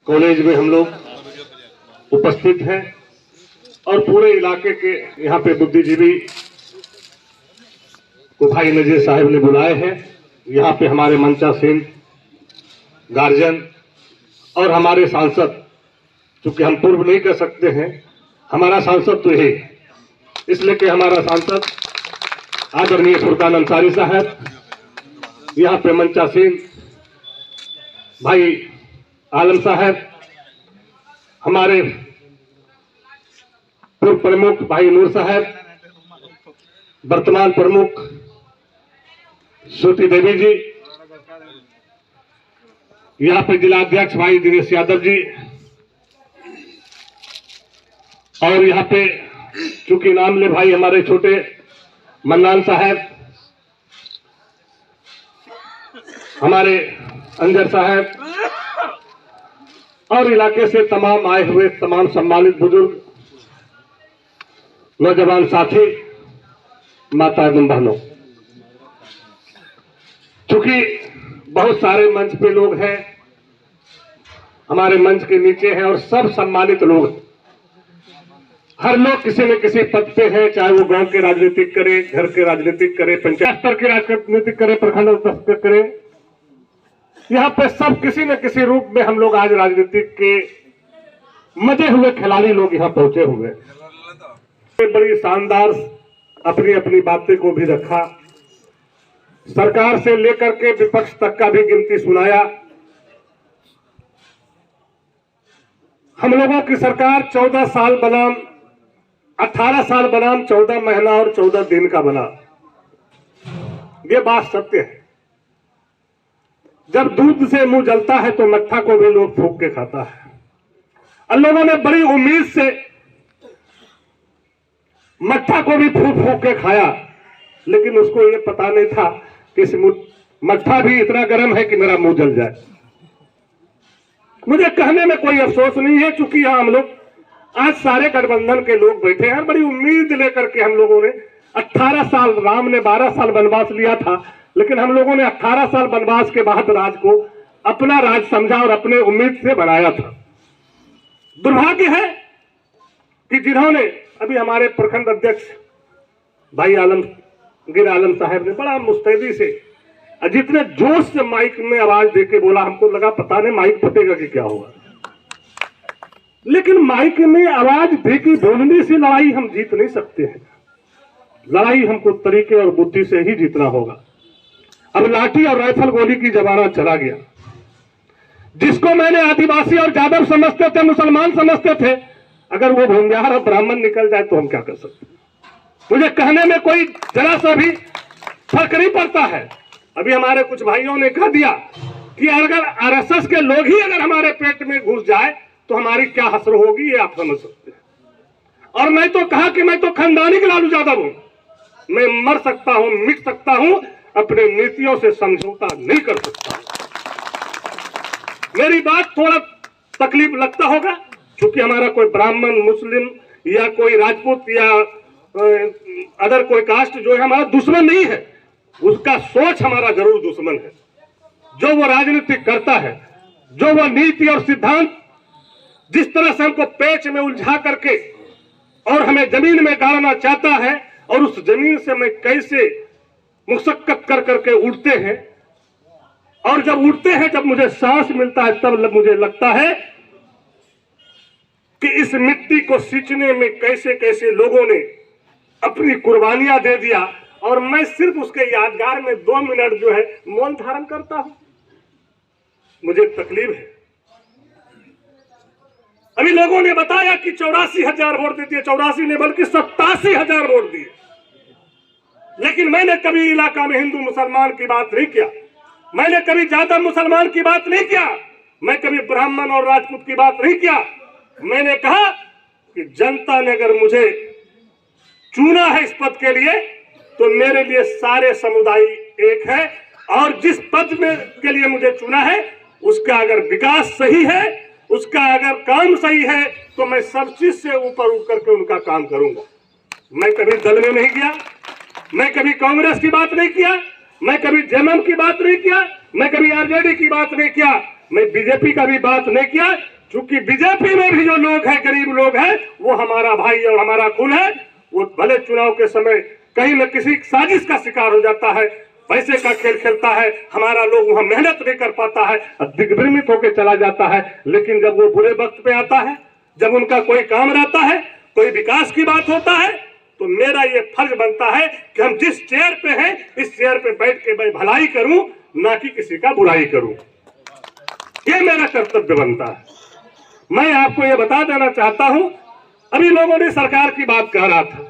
College में हम लोग उपस्थित हैं और पूरे इलाके के यहाँ पे बुद्धिजीवी को भाई नजीर साहब ने बुलाए हैं। यहाँ पे हमारे मंचासीन गार्जियन और हमारे सांसद, चूंकि हम पूर्व नहीं कर सकते हैं, हमारा सांसद तो यही, इसलिए कि हमारा सांसद आदरणीय फुरकान अंसारी साहब, यहाँ पे मंचासीन भाई आलम साहब, हमारे पूर्व प्रमुख भाई नूर साहब, वर्तमान प्रमुख श्रुति देवी जी, यहाँ पे जिला अध्यक्ष भाई दिनेश यादव जी, और यहाँ पे चूंकि नाम ले भाई हमारे छोटे मन्नान साहब, हमारे अंजर साहब, और इलाके से तमाम आए हुए तमाम सम्मानित बुजुर्ग, नौजवान साथी, माता एवं बहनों, चूंकि बहुत सारे मंच पे लोग हैं, हमारे मंच के नीचे हैं और सब सम्मानित लोग, हर लोग किसी न किसी पद पे है, चाहे वो गांव के राजनीतिक करे, घर के राजनीतिक करे, पंचायत स्तर के राजनीतिक करे, प्रखंड स्तर पे करे, यहाँ पे सब किसी न किसी रूप में हम लोग आज राजनीतिक के मजे हुए खिलाड़ी लोग यहाँ पहुंचे हुए। बड़ी शानदार अपनी अपनी बातें को भी रखा, सरकार से लेकर के विपक्ष तक का भी गिनती सुनाया। हम लोगों की सरकार 14 साल बनाम 18 साल बनाम 14 महीना और 14 दिन का बना, ये बात सत्य है। जब दूध से मुंह जलता है तो मट्ठा को भी लोग फूंक के खाता है। और लोगों ने बड़ी उम्मीद से मट्ठा को भी फूंक फूंक के खाया, लेकिन उसको ये पता नहीं था कि इस मट्ठा भी इतना गर्म है कि मेरा मुंह जल जाए। मुझे कहने में कोई अफसोस नहीं है, चूंकि यहां हम लोग आज सारे गठबंधन के लोग बैठे हैं। बड़ी उम्मीद लेकर के हम लोगों ने 18 साल, राम ने 12 साल वनवास लिया था, लेकिन हम लोगों ने 18 साल वनवास के बाद राज को अपना राज समझा और अपने उम्मीद से बनाया था। दुर्भाग्य है कि जिन्होंने अभी हमारे प्रखंड अध्यक्ष भाई आलमगीर आलम साहब ने बड़ा मुस्तैदी से, जितने जोश से माइक में आवाज देके बोला, हमको लगा पता नहीं माइक फटेगा कि क्या होगा, लेकिन माइक में आवाज देके बोलने से लड़ाई हम जीत नहीं सकते हैं। लड़ाई हमको तरीके और बुद्धि से ही जीतना होगा। अब लाठी और राइफल गोली की जमाना चला गया। जिसको मैंने आदिवासी और यादव समझते थे, मुसलमान समझते थे, अगर वो भूमिहार और ब्राह्मण निकल जाए तो हम क्या कर सकते हैं? मुझे कहने में कोई जरा सा भी फर्क नहीं पड़ता है। अभी हमारे कुछ भाइयों ने कह दिया कि अगर आरएसएस के लोग ही अगर हमारे पेट में घुस जाए तो हमारी क्या हसर होगी, ये आप समझ सकते हैं। और मैं तो कहा कि मैं तो खानदानी के लालू यादव हूं, मैं मर सकता हूं, मिट सकता हूं, अपने नीतियों से समझौता नहीं कर सकता। मेरी बात थोड़ा तकलीफ लगता होगा, क्योंकि हमारा कोई ब्राह्मण, मुस्लिम या कोई राजपूत या अदर कोई कास्ट जो है हमारा दुश्मन नहीं है, उसका सोच हमारा जरूर दुश्मन है। जो वो राजनीति करता है, जो वो नीति और सिद्धांत जिस तरह से हमको पेच में उलझा करके और हमें जमीन में गाड़ना चाहता है, और उस जमीन से मैं कैसे मुशक्कत कर करके उठते हैं, और जब उठते हैं, जब मुझे सांस मिलता है, तब मुझे लगता है कि इस मिट्टी को सींचने में कैसे कैसे लोगों ने अपनी कुर्बानियां दे दिया, और मैं सिर्फ उसके यादगार में 2 मिनट जो है मौन धारण करता हूं। मुझे तकलीफ है। अभी लोगों ने बताया कि 84,000 वोट दे दिए, 84 ने बल्कि 87,000 वोट दिए, लेकिन मैंने कभी इलाका में हिंदू मुसलमान की बात नहीं किया, मैंने कभी यादव मुसलमान की बात नहीं किया, मैं कभी ब्राह्मण और राजपूत की बात नहीं किया। मैंने कहा कि जनता ने अगर मुझे चुना है इस पद के लिए, तो मेरे लिए सारे समुदाय एक है, और जिस पद में के लिए मुझे चुना है, उसका अगर विकास सही है, उसका अगर काम सही है, तो मैं सब चीज से ऊपर उठ करके उनका काम करूंगा। मैं कभी दल में नहीं गया, मैं कभी कांग्रेस की बात नहीं किया, मैं कभी जेएमएम की बात नहीं किया, मैं कभी आरजेडी की बात नहीं किया, मैं बीजेपी का भी बात नहीं किया, क्योंकि बीजेपी में भी जो लोग हैं, गरीब लोग हैं, वो हमारा भाई और हमारा खून है। वो भले चुनाव के समय कहीं न किसी साजिश का शिकार हो जाता है, पैसे का खेल खेलता है, हमारा लोग वहां मेहनत नहीं कर पाता है, दिग्भ्रमित होकर चला जाता है। लेकिन जब वो बुरे वक्त पे आता है, जब उनका कोई काम रहता है, कोई विकास की बात होता है, तो मेरा ये फर्ज बनता है कि हम जिस चेयर पे हैं, इस चेयर पे बैठ के मैं भलाई करूं, ना कि किसी का बुराई करूं। ये मेरा कर्तव्य बनता है। मैं आपको ये बता देना चाहता हूं, अभी लोगों ने सरकार की बात कह रहा था,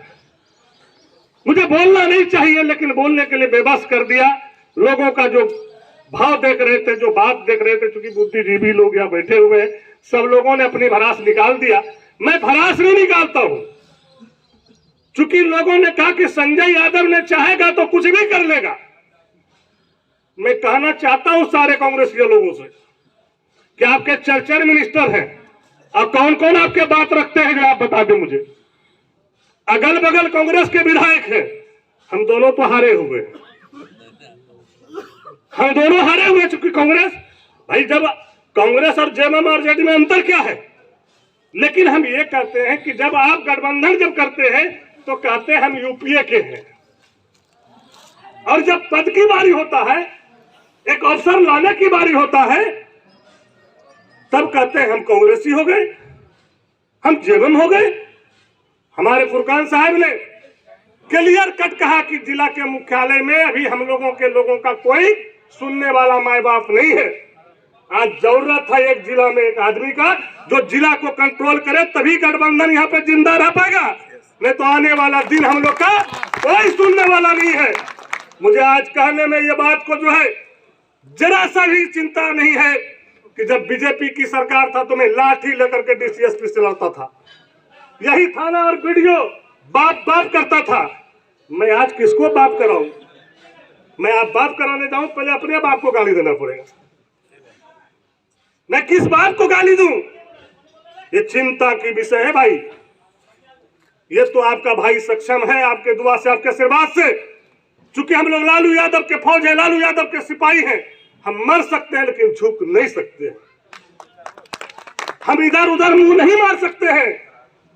मुझे बोलना नहीं चाहिए लेकिन बोलने के लिए बेबस कर दिया। लोगों का जो भाव देख रहे थे, जो बात देख रहे थे, क्योंकि बुद्धिजीवी लोग यहाँ बैठे हुए हैं, सब लोगों ने अपनी भड़ास निकाल दिया। मैं भड़ास नहीं निकालता हूं, चूंकि लोगों ने कहा कि संजय यादव ने चाहेगा तो कुछ भी कर लेगा। मैं कहना चाहता हूं सारे कांग्रेसी लोगों से कि आपके चर्चा मिनिस्टर हैं और कौन कौन आपके बात रखते हैं, जो आप बता दें मुझे। अगल बगल कांग्रेस के विधायक हैं, हम दोनों तो हारे हुए, हम दोनों हारे हुए। चूंकि कांग्रेस, भाई जब कांग्रेस और जेएमएम और जेडी में अंतर क्या है, लेकिन हम ये कहते हैं कि जब आप गठबंधन जब करते हैं तो कहते हैं हम यूपीए के हैं, और जब पद की बारी होता है, एक अवसर लाने की बारी होता है, तब कहते हैं हम कांग्रेसी हो गए, हम जेएमएम हो गए। हमारे फुरकान साहब ने क्लियर कट कहा कि जिला के मुख्यालय में अभी हम लोगों का कोई सुनने वाला माए बाप नहीं है। आज जरूरत है एक जिला में एक आदमी का जो जिला को कंट्रोल करे, तभी गठबंधन यहाँ पे जिंदा रह पाएगा। नहीं तो आने वाला दिन हम लोग का कोई सुनने वाला नहीं है। मुझे आज कहने में ये बात को जो है जरा सा भी चिंता नहीं है कि जब बीजेपी की सरकार था तो मैं लाठी लेकर के डीसीएसपी से लड़ता था, यही थाना और वीडियो बाप बाप करता था। मैं आज किसको बाप कराऊं? मैं आप बाप कराने जाऊं, पहले अपने बाप को गाली देना पड़ेगा। मैं किस बाप को गाली दूं? ये चिंता की विषय है भाई। ये तो आपका भाई सक्षम है, आपके दुआ से, आपके आशीर्वाद से। चूंकि हम लोग लालू यादव के फौज है, लालू यादव के सिपाही हैं, हम मर सकते हैं लेकिन झुक नहीं सकते। हम इधर उधर मुंह नहीं मार सकते हैं।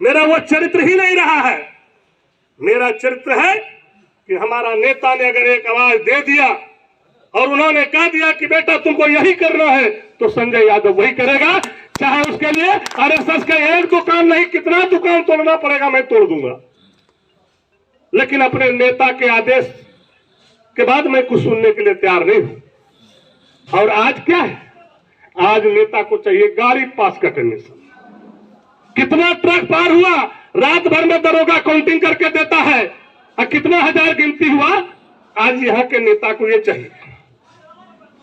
मेरा वो चरित्र ही नहीं रहा है। मेरा चरित्र है कि हमारा नेता ने अगर एक आवाज दे दिया और उन्होंने कह दिया कि बेटा तुमको यही करना है, तो संजय यादव वही करेगा। चाहे उसके लिए आरएसएस का एक दुकान नहीं, कितना दुकान तोड़ना पड़ेगा मैं तोड़ दूंगा, लेकिन अपने नेता के आदेश के बाद मैं कुछ सुनने के लिए तैयार नहीं हूं। और आज क्या है, आज नेता को चाहिए गाड़ी पास का कंडीशन। कितना ट्रक पार हुआ, रात भर में दरोगा काउंटिंग करके देता है, और कितना हजार गिनती हुआ, आज यहाँ के नेता को ये चाहिए।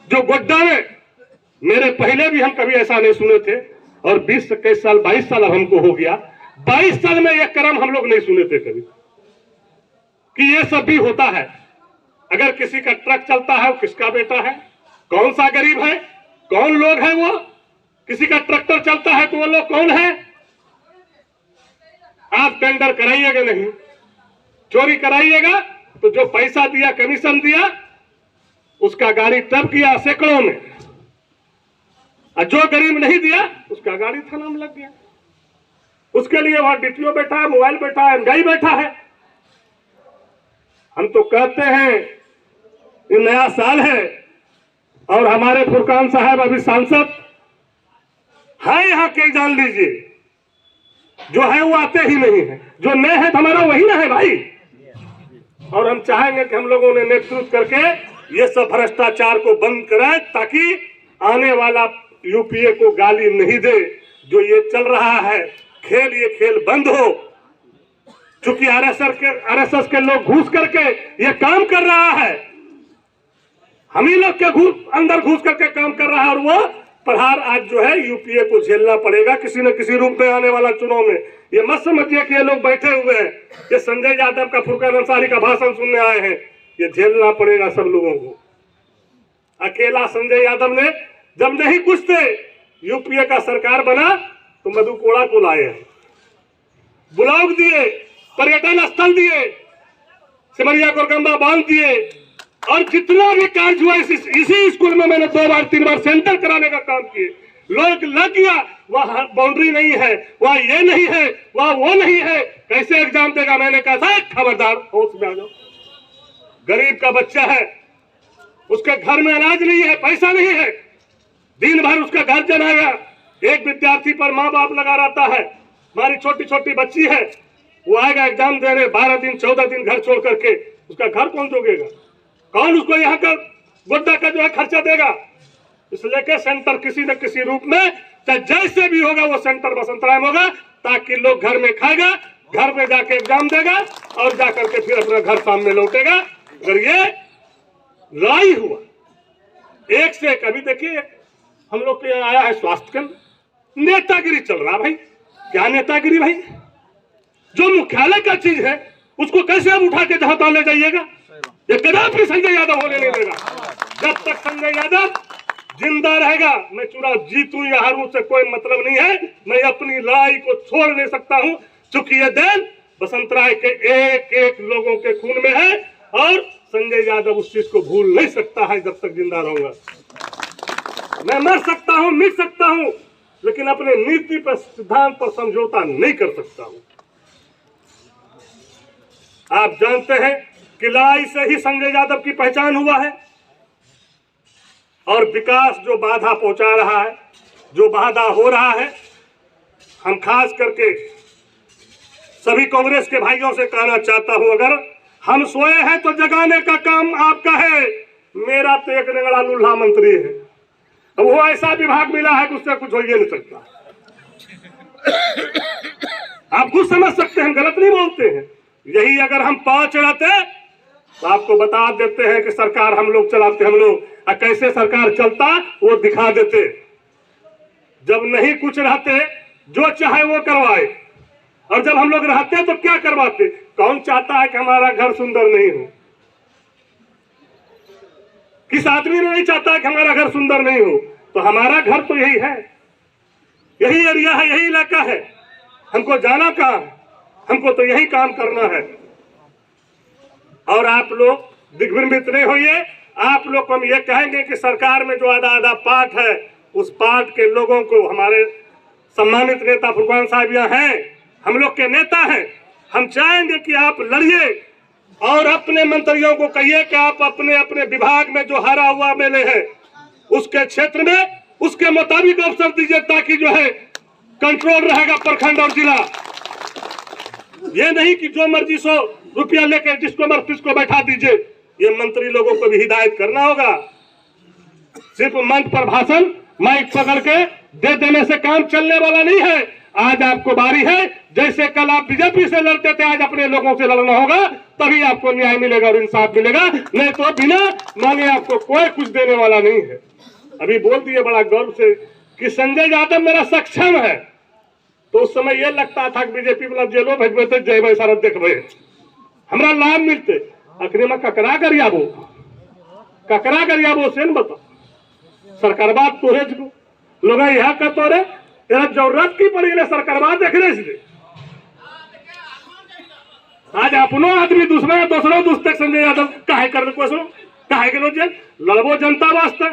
जो गोड्डा में मेरे पहले भी हम कभी ऐसा नहीं सुने थे, और 20-21 साल 22 साल अब हमको हो गया, 22 साल में यह क्रम हम लोग नहीं सुने थे कभी कि ये सब भी होता है। अगर किसी का ट्रक चलता है वो किसका बेटा है, कौन सा गरीब है, कौन लोग है वो? किसी का ट्रैक्टर चलता है तो वो लोग कौन है? आप टेंडर कराइएगा नहीं, चोरी कराइएगा तो जो पैसा दिया, कमीशन दिया, उसका गाड़ी टप गया सैकड़ों में, और जो गरीब नहीं दिया उसका गाड़ी थाना में लग गया। उसके लिए वहां डीटीओ बैठा है, मोबाइल बैठा है, एमजाई बैठा है। हम तो कहते हैं ये नया साल है और हमारे फुरकान साहब अभी सांसद है यहाँ के, जान लीजिए। जो है वो आते ही नहीं है, जो नए है हमारा वही ना है भाई। और हम चाहेंगे कि हम लोगों ने नेतृत्व करके ये सब भ्रष्टाचार को बंद कराए, ताकि आने वाला यूपीए को गाली नहीं दे। जो ये चल रहा है खेल, ये खेल बंद हो। चूंकि आरएसएस के लोग घुस करके ये काम कर रहा है, हम ही लोग के अंदर घुस करके काम कर रहा है, और वो प्रहार आज जो है यूपीए को झेलना पड़ेगा किसी न किसी रूप में आने वाला चुनाव में। ये मत समझिए कि ये लोग बैठे हुए हैं, ये संजय यादव का, फुरकान अंसारी का भाषण सुनने आए हैं। ये झेलना पड़ेगा सब लोगों को। अकेला संजय यादव ने जब नहीं कुछ थे, यूपीए का सरकार बना तो मधु कोड़ा को लाए, ब्लॉक दिए, पर्यटन स्थल दिए, सिमरिया गोरगंबा बांध दिए, और जितना भी कार्य हुआ इसी स्कूल में मैंने 2 बार 3 बार सेंटर कराने का काम किए। लोग लग गया, वहां बाउंड्री नहीं है, वहां ये नहीं है, वहां वो नहीं है, कैसे एग्जाम देगा? मैंने कहा था खबरदार, होश में आ जाओ। गरीब का बच्चा है, उसके घर में अनाज नहीं है, पैसा नहीं है, दिन भर उसका घर चलाएगा। एक विद्यार्थी पर माँ बाप लगा रहता है, हमारी छोटी छोटी बच्ची है, वो आएगा एग्जाम देने, 12 दिन 14 दिन घर छोड़ करके, उसका घर कौन जोगेगा? कौन उसको यहाँ का गोड्डा का जो है खर्चा देगा? इसलिए के सेंटर किसी न किसी रूप में, चाहे जैसे भी होगा, वो सेंटर बसंतराय में होगा, ताकि लोग घर में खाएगा, घर में जाके एग्जाम देगा और जाकर के फिर अपना घर सामने लौटेगा। अगर ये लड़ाई हुआ एक से एक, अभी देखिए हम लोग के यहाँ आया है स्वास्थ्य केंद्र, नेतागिरी चल रहा भाई। क्या नेतागिरी भाई? जो मुख्यालय का चीज है उसको कैसे आप उठा के जहां तहां ले जाइएगा? ये कदापि संजय यादव होने नहीं देगा। जब तक संजय यादव जिंदा रहेगा, मैं चुनाव जीतूं या हारूं से कोई मतलब नहीं है, मैं अपनी लड़ाई को छोड़ नहीं सकता हूं, क्योंकि ये देन बसंतराय के एक एक लोगों के खून में है और संजय यादव उस चीज को भूल नहीं सकता है। जब तक जिंदा रहूंगा, मैं मर सकता हूं, मिट सकता हूं, लेकिन अपने नीति पर, सिद्धांत पर समझौता नहीं कर सकता हूं। आप जानते हैं कि लड़ाई से ही संजय यादव की पहचान हुआ है, और विकास जो बाधा पहुंचा रहा है, जो बाधा हो रहा है, हम खास करके सभी कांग्रेस के भाइयों से कहना चाहता हूं, अगर हम सोए हैं तो जगाने का काम आपका है। मेरा तो एक रंगड़ा लूल्हा मंत्री है, अब वो ऐसा विभाग मिला है कि उससे कुछ हो ही नहीं सकता। आप कुछ समझ सकते हैं, हम गलत नहीं बोलते हैं। यही अगर हम पांव चढ़ाते तो आपको बता देते हैं कि सरकार हम लोग चलाते, हम लोग कैसे सरकार चलता वो दिखा देते। जब नहीं कुछ रहते, जो चाहे वो करवाए, और जब हम लोग रहते तो क्या करवाते? कौन चाहता है कि हमारा घर सुंदर नहीं हो? किस आदमी ने नहीं चाहता है कि हमारा घर सुंदर नहीं हो? तो हमारा घर तो यही है, यही एरिया है, यही इलाका है, हमको जाना कहाँ है? हमको तो यही काम करना है। और आप लोग दिग्भ्रमित नहीं होइए। आप लोग को हम ये कहेंगे कि सरकार में जो आधा आधा पार्ट है, उस पार्ट के लोगों को, हमारे सम्मानित नेता फुरकान साहब यहाँ हैं, हम लोग के नेता हैं, हम चाहेंगे कि आप लड़िए और अपने मंत्रियों को कहिए कि आप अपने अपने विभाग में जो हारा हुआ मेले है उसके क्षेत्र में उसके मुताबिक अवसर दीजिए, ताकि जो है कंट्रोल रहेगा प्रखंड और जिला। ये नहीं कि जो मर्जी 100 रुपया लेकर जिसको मर्जी उसको बैठा दीजिए। ये मंत्री लोगों को भी हिदायत करना होगा। सिर्फ मंच पर भाषण माइक पकड़ के दे देने से काम चलने वाला नहीं है। आज आपको बारी है, जैसे कल आप बीजेपी से लड़ते थे, आज अपने लोगों से लड़ना होगा, तभी आपको न्याय मिलेगा और इंसाफ मिलेगा। नहीं तो बिना मांगे आपको कोई कुछ देने वाला नहीं है। अभी बोल दिए बड़ा गर्व से कि संजय यादव मेरा सक्षम है, तो उस समय यह लगता था कि बीजेपी वाला जेलो भेजबे थे, जय भाई सारा देखबे हमरा लाभ मिलते। अखरी में ककरा करियाबो से न बता सरकार बात तोरे लोग यह कहते रे तेरा जरूरत की पड़ी ले सरकार बात देख रहे इसलिए आज अपनो आदमी दूसरा दोस्त संजय यादव काहे कर काहे के जेल लड़बो जनता वास्ते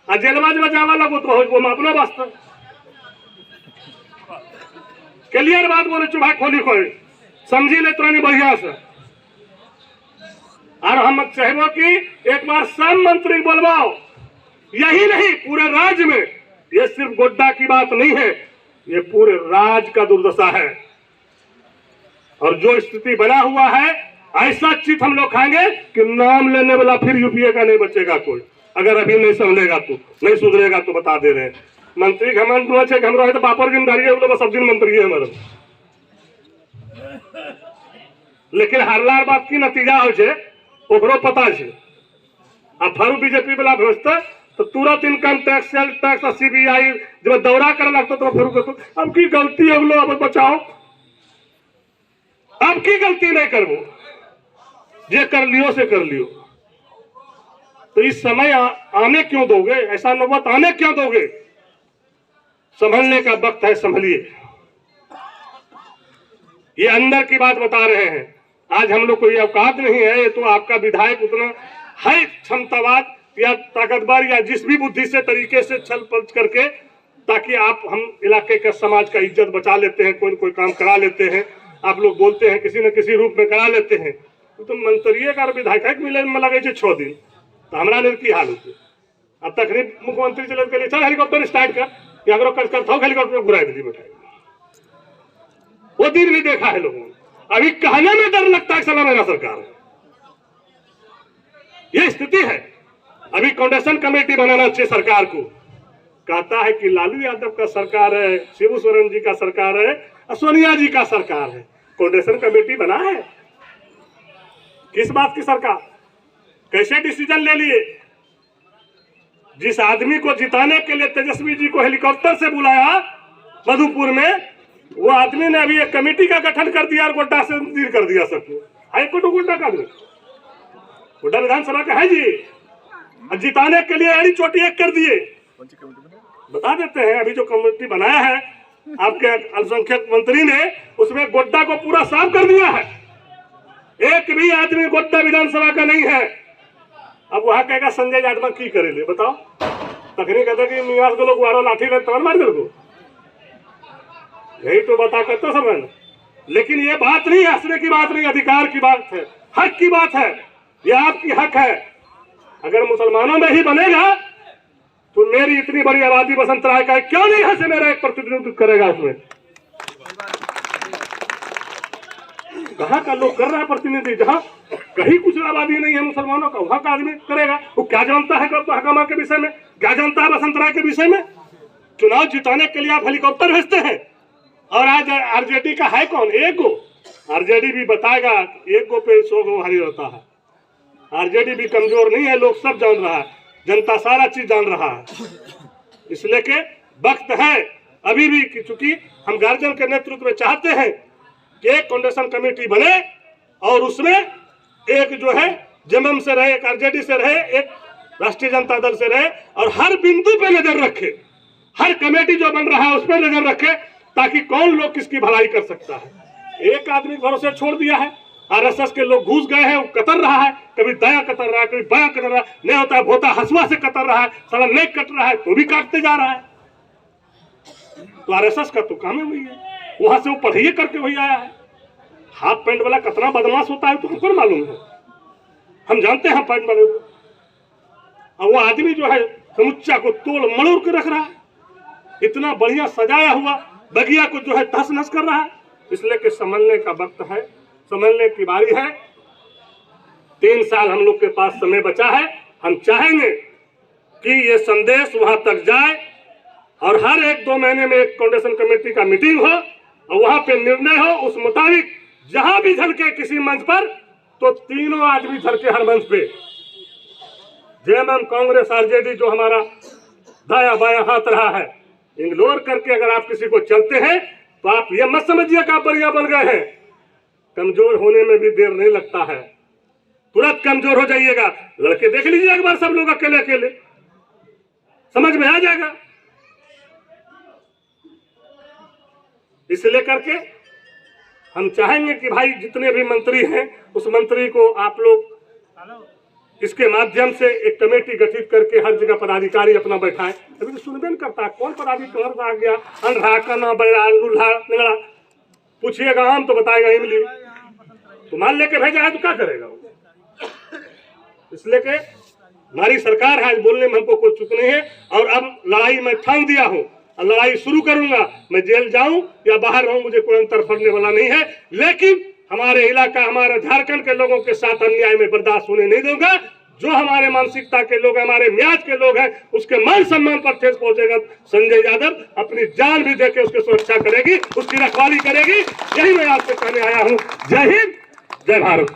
आ जेलबाज बजावा लगो तो वो अपना वास्ते क्लियर बात बोले चुभा खोली खोली समझी ले तुरंत बढ़िया से। और हम चाहबो कि एक बार सब मंत्री बोलवाओ, यही नहीं पूरे राज्य में, ये सिर्फ गोड्डा की बात नहीं है, ये पूरे राज्य का दुर्दशा है। और जो स्थिति बना हुआ है, ऐसा चीज हम लोग खाएंगे कि नाम लेने वाला फिर यूपीए का नहीं बचेगा कोई। अगर अभी नहीं संभलेगा तो, नहीं सुधरेगा तो बता दे रहे हैं। मंत्री घमंड हम रहे तो बापर जिम्मेदारी है, सब दिन मंत्री है हमारे। लेकिन हरलार बात की नतीजा हो पता है। अब फरू बीजेपी वाला भेजते तो तुरंत income tax, sale tax, CBI जब दौरा करे लगता तो फरू कहते अब की गलती है, अब बचाओ, अब की गलती नहीं करबो, जे कर लियो से कर लियो। तो इस समय आने क्यों दोगे, ऐसा नौबत आने क्यों दोगे? संभलने का वक्त है, संभलिए। ये अंदर की बात बता रहे हैं। आज हम लोग को ये औकात नहीं है, ये तो आपका विधायक उतना है क्षमतावाद या ताकतवर या जिस भी बुद्धि से तरीके से छल पलच करके, ताकि आप हम इलाके का समाज का इज्जत बचा लेते हैं, कोई न कोई काम करा लेते हैं। आप लोग बोलते हैं किसी न किसी रूप में करा लेते हैं, तो मंत्री का विधायक मिले में लगे 6 दिन, तो हमारा नहीं की हाल होती। अब तक मुख्यमंत्री चले के लिए चल हेलीकॉप्टर स्टार्ट कर, या अगर करता हूँ हेलीकॉप्टर बुराई दिल्ली बैठाएगा। वो दिन भी देखा है लोगों ने। अभी कहने में डर लगता है साला मेरा सरकार है, ये स्थिति है। अभी काउंडेशन कमेटी बनाना चाहिए सरकार को। कहता है कि लालू यादव का सरकार है, शिबू सोरेन जी का सरकार है, सोनिया जी का सरकार है। काउंडेशन कमेटी बना है किस बात की सरकार? कैसे डिसीजन ले लिए? जिस आदमी को जिताने के लिए तेजस्वी जी को हेलीकॉप्टर से बुलाया मधुपुर में, वो आदमी ने अभी एक कमेटी का गठन कर दिया और गोड्डा से डील कर दिया सबको। हाईकोर्ट गोड्डा का आदमी, गोड्डा विधानसभा का है जी, और जिताने के लिए अड़ी चोटी एक कर दिए। बता देते हैं अभी जो कमेटी बनाया है आपके अल्पसंख्यक मंत्री ने, उसमें गोड्डा को पूरा साफ कर दिया है। एक भी आदमी गोड्डा विधानसभा का नहीं है। अब वहां कहेगा संजय यादव की करे ले बताओ? तखनी कहते कि निवास को लोग वारो लाठी ले तोड़ मार को, यही तो बता करते समझ। लेकिन ये बात नहीं, हंसने की बात नहीं, अधिकार की बात है, हक की बात है। ये आपकी हक है। अगर मुसलमानों में ही बनेगा तो मेरी इतनी बड़ी आबादी बसंत राय का क्यों नहीं है से मेरा एक प्रतिनिधित्व करेगा उसमें? कहाँ का लोग कर रहा है प्रतिनिधि? जहाँ कहीं कुछ आबादी नहीं है मुसलमानों का, वहां का आदमी करेगा। वो क्या जानता है हकामा के विषय में, क्या जानता है बसंत राय के विषय में? चुनाव जिताने के लिए आप हेलीकॉप्टर भेजते हैं। और आज आरजेडी का है कौन? एक गो। आरजेडी भी बताएगा एक गो पे 100 गो हारी रहता है। आरजेडी भी कमजोर नहीं है, लोग सब जान रहा है, जनता सारा चीज जान रहा है। इसलिए के वक्त है अभी भी, चूंकि हम गार्जियन के नेतृत्व में चाहते हैं कि एक काउंडेशन कमेटी बने और उसमें एक जो है जेएमएम से रहे, एक आरजेडी से रहे, एक राष्ट्रीय जनता दल से रहे, और हर बिंदु पे नजर रखे। हर कमेटी जो बन रहा है उस पर नजर रखे, ताकि कौन लोग किसकी भलाई कर सकता है। एक आदमी भरोसे छोड़ दिया है, आरएसएस के लोग घुस गए हैं, वो कतर रहा है, कभी दया कतर रहा है, कभी बया कतर रहा है, नहीं होता है भोता हसुआ से कतर रहा है, साला नहीं कट रहा है तो भी काटते जा रहा है। तो आरएसएस का तो काम है वही है, वहां से वो पढ़ाई करके वही आया है। हाफ पैंट वाला कितना बदमाश होता है तो हमको मालूम है, हम जानते हैं पैंट वाले को। और वो आदमी जो है समुच्चा को तोड़ मड़ोड़ के रख रहा है, इतना बढ़िया सजाया हुआ बगिया को जो है तहस नहस कर रहा है। इसलिए कि संभलने का वक्त है, संभलने की बारी है। 3 साल हम लोग के पास समय बचा है। हम चाहेंगे कि ये संदेश वहां तक जाए और हर 1-2 महीने में एक काउंडेशन कमेटी का मीटिंग हो और वहां पे निर्णय हो। उस मुताबिक जहां भी झलके किसी मंच पर, तो तीनों आदमी झलके हर मंच पे। जेएमएम, कांग्रेस, आरजेडी जो हमारा दाया बाया हाथ रहा है, इग्नोर करके अगर आप किसी को चलते हैं तो आप ये मत समझिए कि आप बढ़िया बन गए हैं। कमजोर होने में भी देर नहीं लगता है, तुरंत कमजोर हो जाइएगा। लड़के देख लीजिए एक बार, सब लोग अकेले अकेले समझ में आ जाएगा। इसलिए करके हम चाहेंगे कि भाई जितने भी मंत्री हैं उस मंत्री को आप लोग इसके माध्यम से एक कमेटी गठित करके हर जगह पदाधिकारी अपना बैठाए। अभी तो सुनबे नहीं करता, कौन पदाधिकारी आ गया अंधा कना बैरा लूल्हा निगड़ा, पूछिएगा आम तो बताएगा इमली, तो मान लेके भेजा है तो क्या करेगा वो? इसलिए के हमारी सरकार है, बोलने में हमको कोई चुप नहीं है। और अब लड़ाई मैं ठान दिया हूँ, लड़ाई शुरू करूंगा। मैं जेल जाऊं या बाहर रहूं, मुझे कोई अंतर पड़ने वाला नहीं है। लेकिन हमारे इलाका, हमारे झारखंड के लोगों के साथ अन्याय में बर्दाश्त होने नहीं दूंगा। जो हमारे मानसिकता के लोग, हमारे मियाज के लोग हैं, उसके मान सम्मान पर ठेस पहुंचेगा। संजय यादव अपनी जान भी देके उसकी सुरक्षा करेगी, उसकी रखवाली करेगी। यही मैं आपसे कहने आया हूँ। जय हिंद, जय भारत।